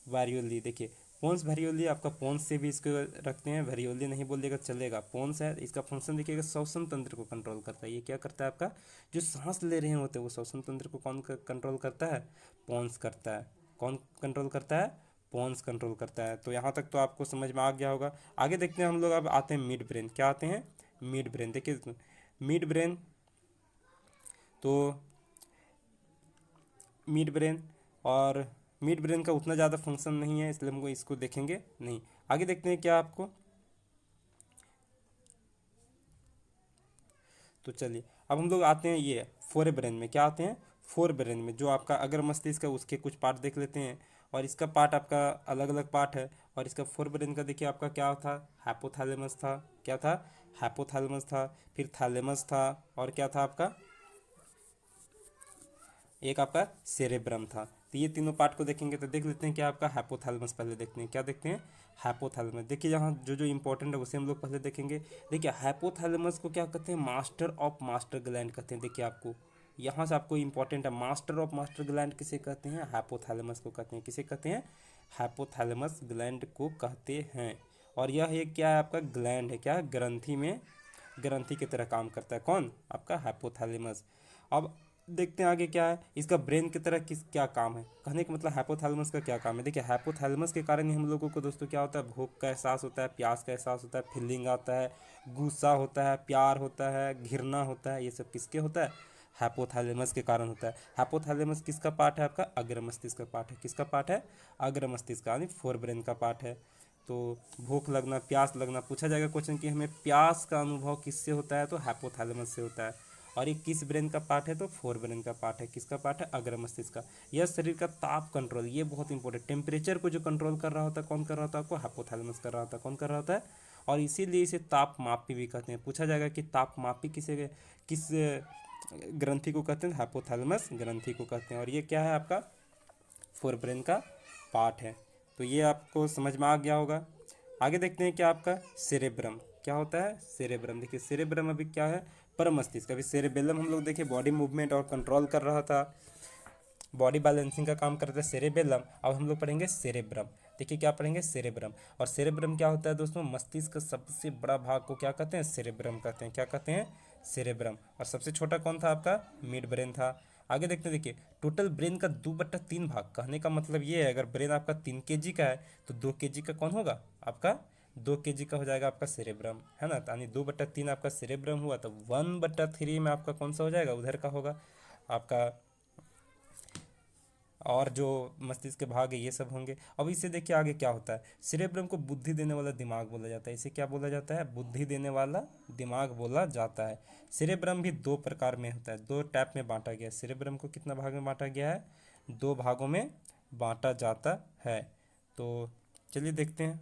वेरियोली। देखिए पोन्स वेरियोली, आपका पोन्स से भी इसको रखते हैं, वेरियोली नहीं बोलिएगा चलेगा, पोन्स है। इसका फंक्शन देखिएगा, श्वसन तंत्र को कंट्रोल करता है। ये क्या करता है, आपका जो सांस ले रहे होते हैं वो श्वसन तंत्र को कौन कंट्रोल करता है, पोन्स करता है। कौन कंट्रोल करता है, पोन्स कंट्रोल करता है। तो यहाँ तक तो आपको समझ में आ गया होगा। आगे देखते हैं हम लोग, अब आते हैं मिड ब्रेन। क्या आते हैं, मिड ब्रेन। देखिए मिड ब्रेन, तो मिड ब्रेन, और मिड ब्रेन का उतना ज़्यादा फंक्शन नहीं है इसलिए हमको इसको देखेंगे नहीं। आगे देखते हैं क्या आपको, तो चलिए अब हम लोग आते हैं ये फोर ब्रेन में। क्या आते हैं, फोर ब्रेन में, जो आपका अगर मस्तिष्क है उसके कुछ पार्ट देख लेते हैं। और इसका पार्ट आपका अलग अलग पार्ट है। और इसका फोर ब्रेन का देखिए आपका क्या था, हाइपोथैलेमस था, क्या था, हाइपोथैलेमस था, फिर थैलेमस था, और क्या था आपका एक आपका सेरेब्रम था। तो ये तीनों पार्ट को देखेंगे तो देख लेते हैं क्या आपका हाइपोथैलेमस पहले देखते हैं। क्या देखते हैं? हाइपोथैलेमस। देखिए यहाँ जो जो इंपॉर्टेंट है उसे हम लोग पहले देखेंगे। देखिए हाइपोथैलेमस को क्या कहते हैं? मास्टर ऑफ मास्टर ग्लैंड कहते हैं। देखिए आपको यहाँ से आपको इंपॉर्टेंट है, मास्टर ऑफ मास्टर ग्लैंड किसे कहते हैं? हाइपोथैलेमस को कहते हैं। किसे कहते हैं? हाइपोथैलेमस ग्लैंड को कहते हैं। और यह एक क्या है आपका ग्लैंड है, क्या ग्रंथि में, ग्रंथि की तरह काम करता है। कौन? आपका हाइपोथैलेमस। अब देखते हैं आगे क्या है। इसका ब्रेन की तरह किस क्या काम है? कहने का मतलब हाइपोथैलेमस का क्या काम है? देखिए हाइपोथैलेमस के कारण ही हम लोगों को दोस्तों क्या होता है? भूख का एहसास होता है, प्यास का एहसास होता है, फीलिंग आता है, गुस्सा होता है, प्यार होता है, घृणा होता है। ये सब किसके होता है? हाइपोथैलेमस के कारण होता है। हाइपोथैलेमस किसका पार्ट है? आपका अग्र मस्तिष्क का पार्ट है। किसका पार्ट है? अग्र मस्तिष्क का, यानी फोर ब्रेन का पार्ट है। तो भूख लगना, प्यास लगना, पूछा जाएगा क्वेश्चन कि हमें प्यास का अनुभव किससे होता है? तो हाइपोथैलेमस से होता है। और ये किस ब्रेन का पार्ट है? तो फोर ब्रेन का पार्ट है। किसका पार्ट है? अग्र मस्तिष्क का। यह शरीर का ताप कंट्रोल, ये बहुत इंपॉर्टेंट, टेम्परेचर को जो कंट्रोल कर रहा होता है, कौन कर रहा होता है? आपको हाइपोथैलेमस कर रहा होता है। कौन कर रहा होता है? और इसीलिए इसे ताप मापी भी कहते हैं। पूछा जाएगा कि ताप मापी किसे, किस ग्रंथि को कहते हैं? हाइपोथैलेमस ग्रंथि को कहते हैं। और ये क्या है? आपका फोर ब्रेन का पार्ट है। तो ये आपको समझ में आ गया होगा। आगे देखते हैं क्या आपका सेरेब्रम क्या होता है? सेरेब्रम। देखिए सेरेब्रम अभी क्या है? परम मस्तिष्क। अभी सेरेबेलम हम लोग देखिए बॉडी मूवमेंट और कंट्रोल कर रहा था, बॉडी बैलेंसिंग का काम करता है सेरेबेलम। अब हम लोग पढ़ेंगे सेरेब्रम। देखिए क्या पढ़ेंगे? सेरेब्रम। और सेरेब्रम क्या होता है दोस्तों? मस्तिष्क का सबसे बड़ा भाग को क्या कहते हैं? सेरेब्रम कहते हैं। क्या कहते हैं? सेरेब्रम। और सबसे छोटा कौन था? आपका मिड ब्रेन था। आगे देखते हैं। देखिए टोटल ब्रेन का 2/3 भाग, कहने का मतलब ये है अगर ब्रेन आपका 3 kg का है तो 2 kg का कौन होगा? आपका 2 kg का हो जाएगा आपका सेरेब्रम, है ना। यानी 2/3 आपका सेरेब्रम हुआ तो 1/3 में आपका कौन सा हो जाएगा? उधर का होगा आपका, और जो मस्तिष्क के भाग है ये सब होंगे। अब इससे देखिए आगे क्या होता है। सेरेब्रम को बुद्धि देने वाला दिमाग बोला जाता है। इसे क्या बोला जाता है? बुद्धि देने वाला दिमाग बोला जाता है। सेरेब्रम भी दो प्रकार में होता है, दो टाइप में बांटा गया है। सेरेब्रम को कितना भाग में बांटा गया है? 2 भागों में बांटा जाता है। तो चलिए देखते हैं।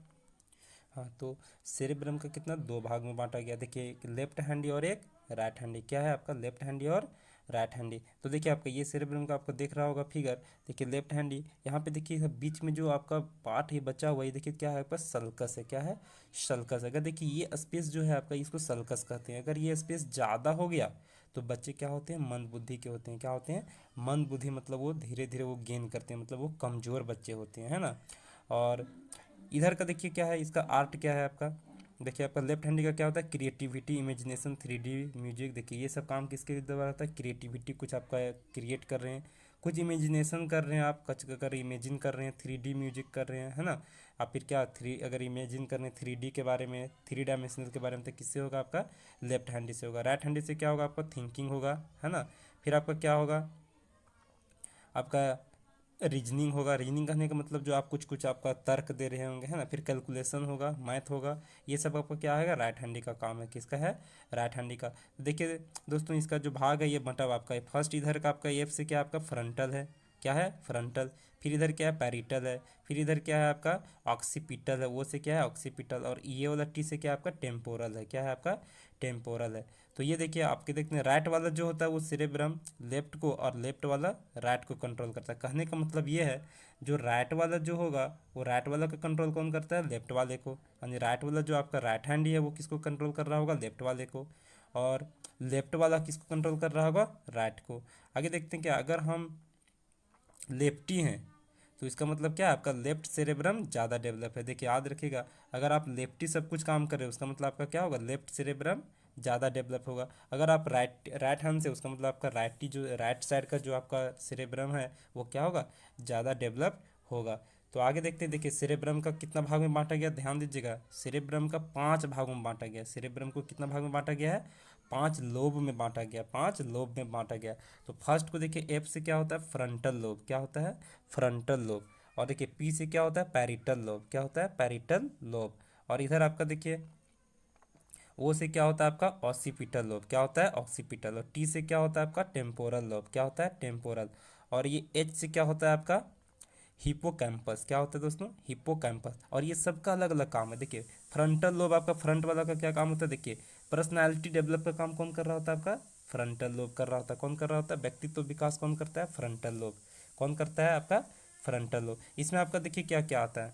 हाँ, तो सेरेब्रम का कितना 2 भाग में बांटा गया। देखिए एक लेफ्ट हैंडी और एक राइट हैंडी। क्या है आपका? लेफ्ट हैंडी और राइट हैंडी। तो देखिए आपका ये सेरेब्रम का आपको दिख रहा होगा फिगर। देखिए लेफ्ट हैंडी, यहाँ पे देखिए बीच में जो आपका पार्ट है बचा हुआ है, ये देखिए क्या है आपका? सल्कस है। क्या है? सल्कस। अगर देखिए ये स्पेस जो है आपका, इसको सल्कस कहते हैं। अगर ये स्पेस ज़्यादा हो गया तो बच्चे क्या होते हैं? मंद बुद्धि के होते हैं। क्या होते हैं? मंद बुद्धि। मतलब वो धीरे धीरे वो गेन करते हैं, मतलब वो कमज़ोर बच्चे होते हैं, है ना। और इधर का देखिए क्या है, इसका आर्ट क्या है आपका? देखिए आपका लेफ्ट हैंड का क्या होता है? Creativity, imagination, 3D music. देखिए ये सब काम किसके द्वारा होता है? क्रिएटिविटी, कुछ आपका क्रिएट कर रहे हैं, कुछ इमेजिनेशन कर रहे हैं आप, कुछ अगर इमेजिन कर रहे हैं, 3D म्यूजिक कर रहे हैं, है ना। आप फिर क्या थ्री अगर इमेजिन कर रहे हैं 3D के बारे में, 3 डायमेंशनल के बारे में, तो किससे होगा? आपका लेफ्ट हैंड से होगा। राइट हैंड से क्या होगा? आपका थिंकिंग होगा, है ना। फिर आपका क्या होगा? आपका रीजनिंग होगा। रीजनिंग करने का मतलब जो आप कुछ कुछ आपका तर्क दे रहे होंगे, है ना। फिर कैलकुलेशन होगा, मैथ होगा। ये सब आपका क्या है? राइट हैंडी का काम है। किसका है? राइट हैंडी का। देखिए दोस्तों इसका जो भाग है ये बटा हुआ आपका है। फर्स्ट इधर का आपका एफ से क्या आपका? फ्रंटल है। क्या है? फ्रंटल। फिर इधर क्या है? पैरिटल है। फिर इधर क्या है आपका? ऑक्सीपिटल है। वो से क्या है? ऑक्सीपिटल। और ये वाला टी से क्या है आपका? टेम्पोरल है। क्या है आपका? टेम्पोरल है। तो ये देखिए आपके देखते हैं राइट वाला जो होता है वो सेरेब्रम लेफ्ट को, और लेफ्ट वाला राइट को कंट्रोल करता है। कहने का मतलब ये है जो राइट वाला जो होगा वो राइट वाला का कंट्रोल कौन करता है? लेफ्ट वाले को। यानी राइट वाला जो आपका राइट हैंड है वो किसको कंट्रोल कर रहा होगा? लेफ्ट वाले को। और लेफ्ट वाला किसको कंट्रोल कर रहा होगा? राइट को। आगे देखते हैं क्या, अगर हम लेफ्टी हैं तो इसका मतलब क्या है? आपका लेफ्ट सेरेब्रम ज़्यादा डेवलप है। देखिए याद रखिएगा, अगर आप लेफ्टी सब कुछ काम कर रहे हो उसका मतलब आपका क्या होगा? लेफ्ट सेरेब्रम ज़्यादा डेवलप होगा। अगर आप राइट राइट हैंड से, उसका मतलब आपका राइटी जो राइट साइड का जो आपका सेरेब्रम है वो क्या होगा? ज़्यादा डेवलप होगा। तो आगे देखते हैं। देखिए सेरेब्रम का कितना भाग में बांटा गया? ध्यान दीजिएगा, सेरेब्रम का 5 भागों में बांटा गया। सेरेब्रम को कितना भाग में बांटा गया है? 5 लोब में बांटा गया। 5 लोब में बांटा गया। तो फर्स्ट को देखिए एफ से क्या होता है? Frontal lobe. क्या होता है? Frontal lobe. और देखिए पी से क्या होता है? Parietal lobe. क्या होता है? Parietal lobe. और इधर आपका देखिए ओ से क्या होता है? आपका ऑक्सीपिटल लोब। क्या होता है? ऑक्सीपिटल। और टी से क्या होता है? आपका टेम्पोरल लोब। क्या होता है? टेम्पोरल। और ये एच से क्या होता है? आपका हिपोकैम्पस। क्या होता है दोस्तों? हिपोकैम्पस। और ये सबका अलग अलग काम है। देखिए फ्रंटल लोब आपका फ्रंट वाला का क्या काम होता है? देखिए पर्सनालिटी डेवलप का काम कौन कर रहा होता है? आपका फ्रंटल लोब कर रहा होता है। कौन कर रहा होता है? व्यक्तित्व विकास कौन करता है? Frontal lobe. कौन करता है? आपका फ्रंटल लोब। इसमें आपका देखिए क्या क्या आता है।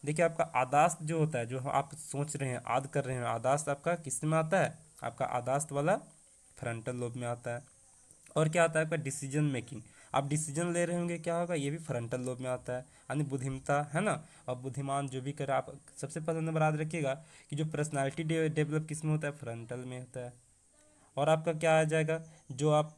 देखिए आपका आदास्त जो होता है, जो आप सोच रहे हैं, आद कर रहे हैं, आदास्त आपका किस में आता है? आपका आदास्त वाला फ्रंटल लोब में आता है। और क्या आता है आपका? Decision making. आप डिसीजन ले रहे होंगे, क्या होगा? ये भी फ्रंटल लोब में आता है। यानी बुद्धिमत्ता, है ना। और बुद्धिमान जो भी करे, आप सबसे पहले नंबर याद रखिएगा कि जो पर्सनालिटी डेवलप किस में होता है? फ्रंटल में होता है। और आपका क्या आ जाएगा? जो आप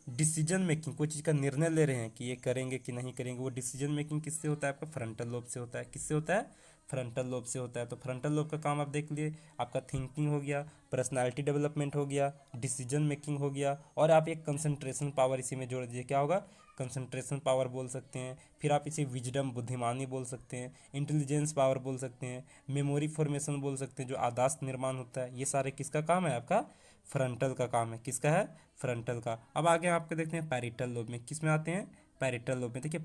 डिसीजन मेकिंग, कोई चीज़ का निर्णय ले रहे हैं कि ये करेंगे कि नहीं करेंगे, वो डिसीजन मेकिंग किससे होता है? आपका फ्रंटल लोब से होता है। किससे होता है? फ्रंटल लोब से होता है। तो फ्रंटल लोब का काम आप देख लिए, आपका थिंकिंग हो गया, पर्सनालिटी डेवलपमेंट हो गया, डिसीजन मेकिंग हो गया, और आप एक कंसंट्रेशन पावर इसी में जोड़ दीजिए, क्या होगा? कंसंट्रेशन पावर बोल सकते हैं। फिर आप इसे विजडम, बुद्धिमानी बोल सकते हैं, इंटेलिजेंस पावर बोल सकते हैं, मेमोरी फॉर्मेशन बोल सकते हैं, जो आदास्त निर्माण होता है। ये सारे किसका काम है? आपका फ्रंटल का काम है। किसका है? फ्रंटल का। अब आगे आपके देखते हैं पैरिटल लोब में। किस में आते हैं? पैरिटल लोब में। देखिए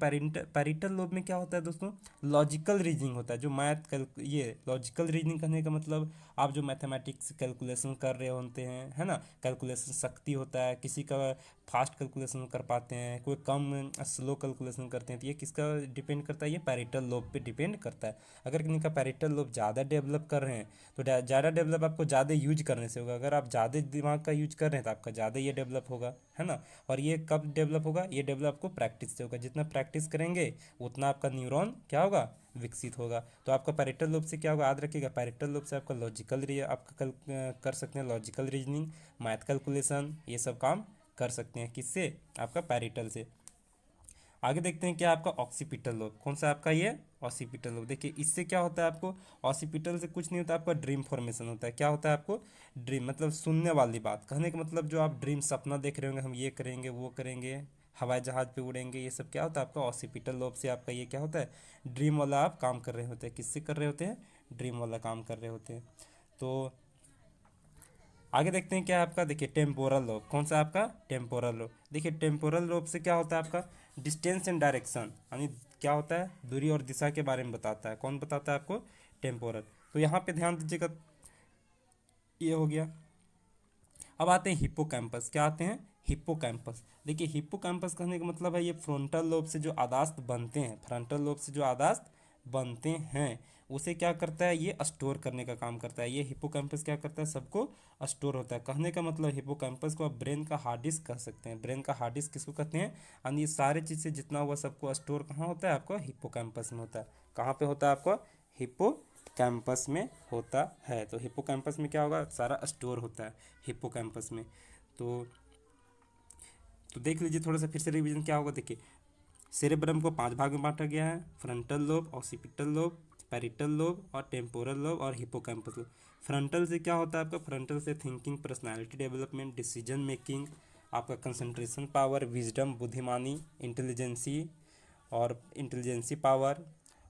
पैरिटल लोब में क्या होता है दोस्तों? लॉजिकल रीजनिंग होता है। जो ये लॉजिकल रीजनिंग करने का मतलब, आप जो मैथमेटिक्स कैलकुलेशन कर रहे होते हैं, है ना, कैलकुलेशन शक्ति होता है, किसी का फास्ट कैलकुलेशन कर पाते हैं, कोई कम स्लो कैलकुलेशन करते हैं, तो ये किसका डिपेंड करता है? ये पैरिटल लोब पे डिपेंड करता है। अगर किसी का पैरिटल लोब ज़्यादा डेवलप कर रहे हैं, तो ज़्यादा डेवलप आपको ज़्यादा यूज करने से होगा। अगर आप ज़्यादा दिमाग का यूज कर रहे हैं तो आपका ज़्यादा ये डेवलप होगा, है ना। और ये कब डेवलप होगा? ये डेवलप आपको प्रैक्टिस से होगा। जितना प्रैक्टिस करेंगे उतना आपका न्यूरॉन क्या होगा? विकसित होगा। तो आपका पैरिटल लोब से क्या होगा? याद रखिएगा, पैरिटल लोब से आपका आपका कर सकते हैं लॉजिकल रीजनिंग, मैथ कैलकुलेशन, ये सब काम कर सकते हैं। किससे? आपका पैरिटल से। आगे देखते हैं क्या आपका ऑक्सीपिटल लोब। कौन सा आपका ये? Occipital lobe. देखिए इससे क्या होता है आपको? ऑक्सीपिटल से कुछ नहीं होता, आपका ड्रीम फॉर्मेशन होता है। क्या होता है आपको? ड्रीम मतलब सुनने वाली बात। कहने का मतलब जो आप ड्रीम, सपना देख रहे होंगे, हम ये करेंगे, वो करेंगे, हवाई जहाज़ पे उड़ेंगे, ये सब क्या होता है? आपका ऑक्सीपिटल लोब से आपका ये क्या होता है? ड्रीम वाला आप काम कर रहे होते हैं। किससे कर रहे होते हैं? ड्रीम वाला काम कर रहे होते हैं। तो आगे देखते हैं क्या है आपका। देखिए टेम्पोरल लोब। कौन सा आपका? Temporal lobe. देखिए टेम्पोरल लोब से क्या होता है आपका? डिस्टेंस एंड डायरेक्शन, यानी क्या होता है? दूरी और दिशा के बारे में बताता है। कौन बताता है आपको? टेम्पोरल। तो यहाँ पे ध्यान दीजिएगा, ये हो गया। अब आते हैं हिप्पोकैम्पस। क्या आते हैं? हिप्पोकैम्पस। देखिए हिप्पोकैम्पस कहने का मतलब है, ये फ्रंटल लोब से जो आदास्त बनते हैं, फ्रंटल लोब से जो आदास्त बनते हैं, उसे क्या करता है? ये स्टोर करने का काम करता है। ये हिप्पोकैम्पस क्या करता है? सबको स्टोर होता है। कहने का मतलब हिप्पोकैम्पस को आप ब्रेन का हार्ड डिस्क कह सकते हैं। ब्रेन का हार्ड डिस्क किसको कहते हैं? और ये सारे चीज़ से जितना हुआ सबको स्टोर कहाँ होता है? आपका हिप्पोकैम्पस में होता है। कहाँ पे होता है आपका? हिप्पो कैंपस में होता है। तो हिप्पोकैम्पस में क्या होगा? सारा स्टोर होता है हिप्पोकैम्पस में। तो तो देख लीजिए थोड़ा सा फिर से रिवीजन क्या होगा। देखिए सेरेब्रम को 5 भाग में बांटा गया है: frontal lobe, occipital lobe, parietal lobe और टेम्पोरल लोब और हिप्पोकैम्पस लोब। फ्रंटल से क्या होता है आपका? फ्रंटल से thinking, personality development, decision making, आपका कंसंट्रेशन पावर, विजडम, बुद्धिमानी, इंटेलिजेंसी पावर,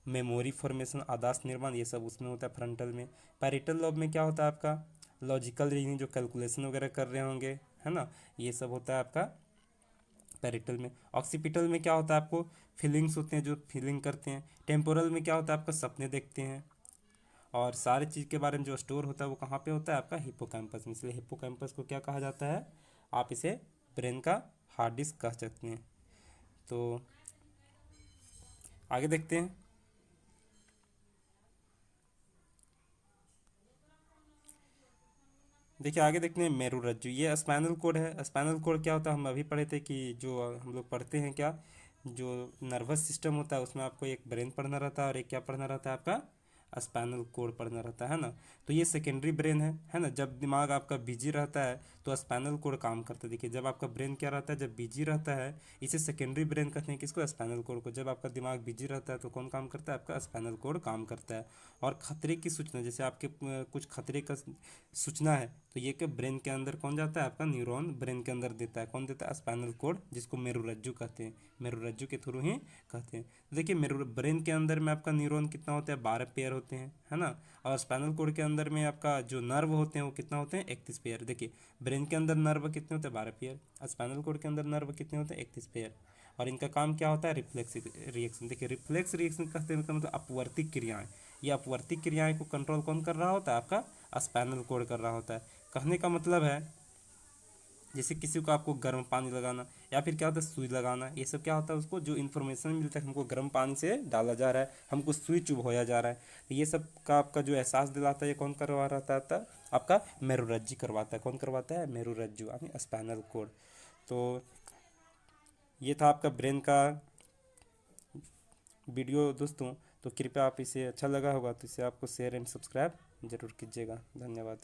मेमोरी फॉर्मेशन, आदास निर्माण, ये सब उसमें होता है फ्रंटल में। पैरिटल लोब में क्या होता है आपका? लॉजिकल रीजनिंग, जो कैलकुलेशन वगैरह कर रहे होंगे, है ना, ये सब होता है आपका पैरिटल में। ऑक्सीपिटल में क्या होता है आपको? फीलिंग्स होते हैं, जो फीलिंग करते हैं। टेम्पोरल में क्या होता है आपका? सपने देखते हैं। और सारे चीज़ के बारे में जो स्टोर होता है वो कहाँ पे होता है? आपका हिप्पोकैम्पस में। इसलिए हिप्पोकैम्पस को क्या कहा जाता है? आप इसे ब्रेन का हार्ड डिस्क कह सकते हैं। तो आगे देखते हैं। देखिए आगे देखते हैं मेरुरज्जु। ये स्पाइनल कोड है। स्पाइनल कोड क्या होता है? हम अभी पढ़े थे कि जो हम लोग पढ़ते हैं क्या, जो नर्वस सिस्टम होता है उसमें आपको एक ब्रेन पढ़ना रहता है और एक क्या पढ़ना रहता है? आपका स्पाइनल कोड पढ़ना रहता है ना। तो ये सेकेंडरी ब्रेन है ना। जब दिमाग आपका बिजी रहता है तो स्पाइनल कोड काम करता है। देखिए जब आपका ब्रेन क्या रहता है? जब बिजी रहता है, इसे सेकेंडरी ब्रेन कहते हैं। किसको? स्पाइनल कोड को। जब आपका दिमाग बिजी रहता है तो कौन काम करता है? आपका स्पाइनल कोड काम करता है। और खतरे की सूचना, जैसे आपके कुछ खतरे का सूचना है, तो ये कि ब्रेन के अंदर कौन जाता है? आपका न्यूरॉन ब्रेन के अंदर देता है। कौन देता है? स्पाइनल कोड, जिसको मेरुरज्जु कहते हैं। मेरुरज्जु के थ्रू ही कहते हैं। तो देखिए मेरु ब्रेन के अंदर में आपका न्यूरॉन कितना होता है? 12 पेयर होते हैं, है ना। और स्पाइनल कोड के अंदर में आपका जो नर्व होते हैं वो कितना होते हैं? 31 पेयर। देखिए ब्रेन के अंदर नर्व कितने होते हैं? 12 पेयर। और स्पाइनल कोड के अंदर नर्व कितने होते हैं? 31 पेयर। और इनका काम क्या होता है? Reflex reaction. देखिए रिफ्लेक्स रिएक्शन कहते हैं मतलब अपवर्ती क्रियाएं। ये अपवर्ती क्रियाएं को कंट्रोल कौन कर रहा होता है? आपका स्पाइनल कोड कर रहा होता है। कहने का मतलब है जैसे किसी को आपको गर्म पानी लगाना या फिर क्या होता है सुई लगाना, ये सब क्या होता है उसको जो इन्फॉर्मेशन मिलता है हमको गर्म पानी से डाला जा रहा है, हमको सुई चुभोया जा रहा है, तो ये सब का आपका जो एहसास दिलाता है ये कौन करवा रहा था आपका मेरुरज्जु करवाता है। कौन करवाता है? मेरुरज्जु यानी स्पाइनल कोड। तो ये था आपका ब्रेन का वीडियो दोस्तों। तो कृपया आप इसे अच्छा लगा होगा तो इसे आपको शेयर एंड सब्सक्राइब जरूर कीजिएगा। धन्यवाद।